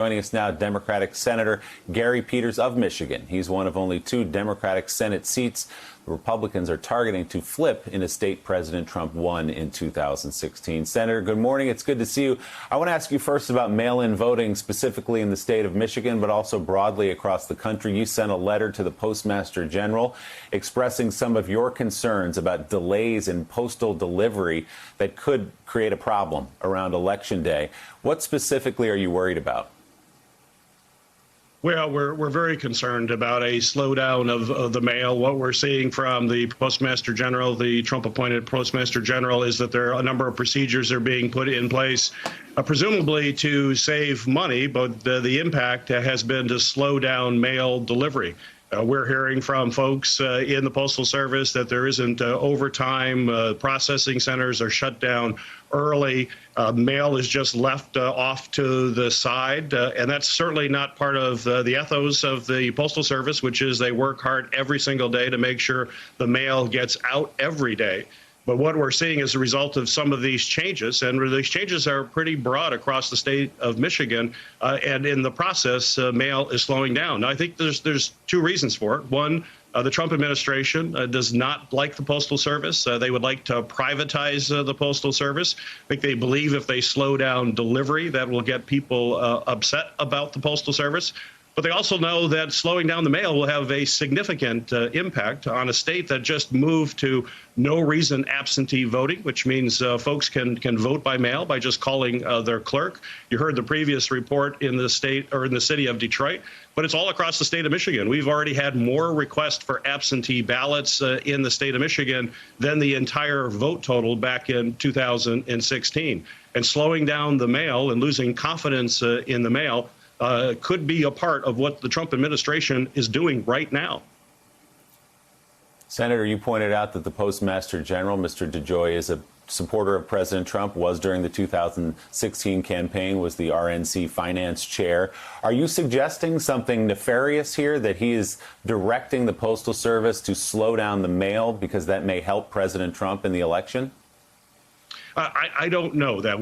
Joining us now, Democratic Senator Gary Peters of Michigan. He's one of only 2 Democratic Senate seats the Republicans are targeting to flip in a state President Trump won in 2016. Senator, good morning. It's good to see you. I want to ask you first about mail-in voting, specifically in the state of Michigan, but also broadly across the country. You sent a letter to the Postmaster General expressing some of your concerns about delays in postal delivery that could create a problem around Election Day. What specifically are you worried about? Well, we're very concerned about a slowdown of the mail. What we're seeing from the Postmaster General, the Trump-appointed Postmaster General, is that there are a number of procedures that are being put in place, presumably to save money, but the impact has been to slow down mail delivery. We're hearing from folks in the Postal Service that there isn't overtime. Processing centers are shut down early. Mail is just left off to the side. And that's certainly not part of the ethos of the Postal Service, which is they work hard every single day to make sure the mail gets out every day. But what we're seeing as a result of some of these changes, and these changes are pretty broad across the state of Michigan, and in the process, mail is slowing down. Now, I think there's 2 reasons for it. One, the Trump administration does not like the Postal Service. They would like to privatize the Postal Service. I think they believe if they slow down delivery, that will get people upset about the Postal Service. But they also know that slowing down the mail will have a significant impact on a state that just moved to no reason absentee voting, which means folks can vote by mail by just calling their clerk. You heard the previous report in the state or in the city of Detroit, but it's all across the state of Michigan. We've already had more requests for absentee ballots in the state of Michigan than the entire vote total back in 2016. And slowing down the mail and losing confidence in the mail could be a part of what the Trump administration is doing right now. Senator, you pointed out that the Postmaster General, Mr. DeJoy, is a supporter of President Trump, was during the 2016 campaign, was the RNC finance chair. Are you suggesting something nefarious here, that he is directing the Postal Service to slow down the mail because that may help President Trump in the election? I don't know that.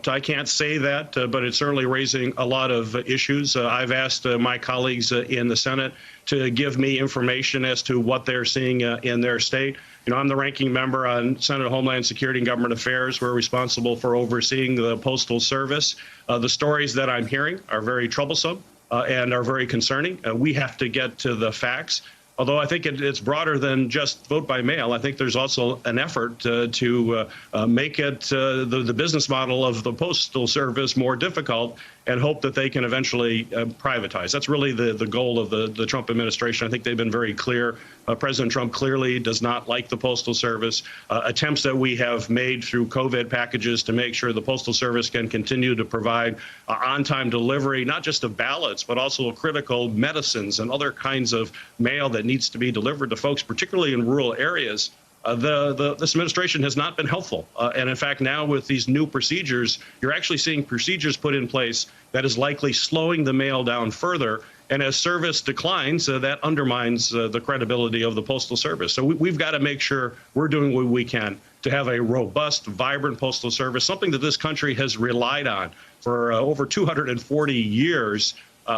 I can't say that, but it's certainly raising a lot of issues. I've asked my colleagues in the Senate to give me information as to what they're seeing in their state. You know, I'm the ranking member on Senate Homeland Security and Government Affairs. We're responsible for overseeing the Postal Service. The stories that I'm hearing are very troublesome and are very concerning. We have to get to the facts. Although I think it's broader than just vote by mail. I think there's also an effort to make it the business model of the Postal Service more difficult and hope that they can eventually privatize. That's really the goal of the Trump administration. I think they've been very clear. President Trump clearly does not like the Postal Service. Attempts that we have made through COVID packages to make sure the Postal Service can continue to provide on-time delivery, not just of ballots, but also critical medicines and other kinds of mail that needs to be delivered to folks, particularly in rural areas. This administration has not been helpful. And in fact, now with these new procedures, you're actually seeing procedures put in place that is likely slowing the mail down further. And as service declines, that undermines the credibility of the Postal Service. So we've got to make sure we're doing what we can to have a robust, vibrant Postal Service, something that this country has relied on for over 240 years.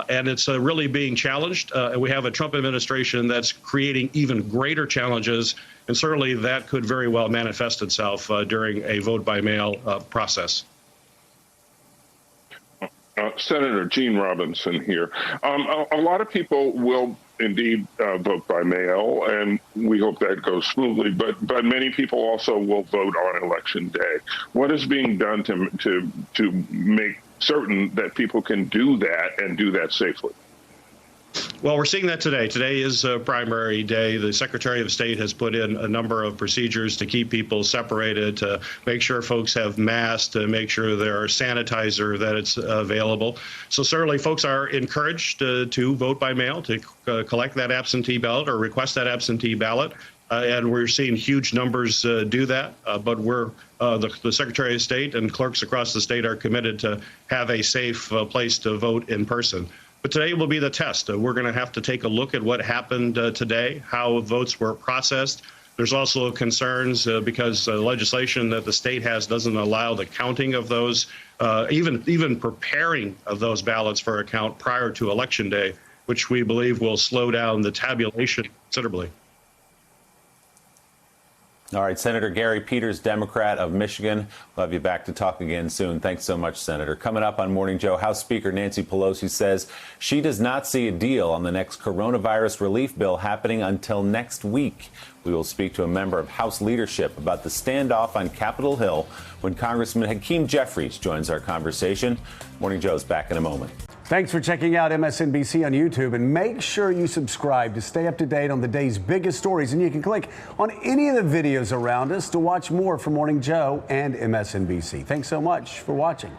And it's really being challenged. We have a Trump administration that's creating even greater challenges. And certainly that could very well manifest itself during a vote by mail process. Senator Gene Robinson here. A lot of people will indeed vote by mail, and we hope that goes smoothly. But many people also will vote on Election Day. What is being done to make certain that people can do that and do that safely? Well, we're seeing that today. Today is primary day. The Secretary of State has put in a number of procedures to keep people separated, to make sure folks have masks, to make sure there are sanitizer, that it's available. So certainly folks are encouraged to vote by mail, to collect that absentee ballot or request that absentee ballot. And we're seeing huge numbers do that. But the Secretary of State and clerks across the state are committed to have a safe place to vote in person. But today will be the test. We're going to have to take a look at what happened today, how votes were processed. There's also concerns because legislation that the state has doesn't allow the counting of those, even preparing of those ballots for a count prior to Election Day, which we believe will slow down the tabulation considerably. All right, Senator Gary Peters, Democrat of Michigan. We'll have you back to talk again soon. Thanks so much, Senator. Coming up on Morning Joe, House Speaker Nancy Pelosi says she does not see a deal on the next coronavirus relief bill happening until next week. We will speak to a member of House leadership about the standoff on Capitol Hill when Congressman Hakeem Jeffries joins our conversation. Morning Joe's back in a moment. Thanks for checking out MSNBC on YouTube, and make sure you subscribe to stay up to date on the day's biggest stories. And you can click on any of the videos around us to watch more from Morning Joe and MSNBC. Thanks so much for watching.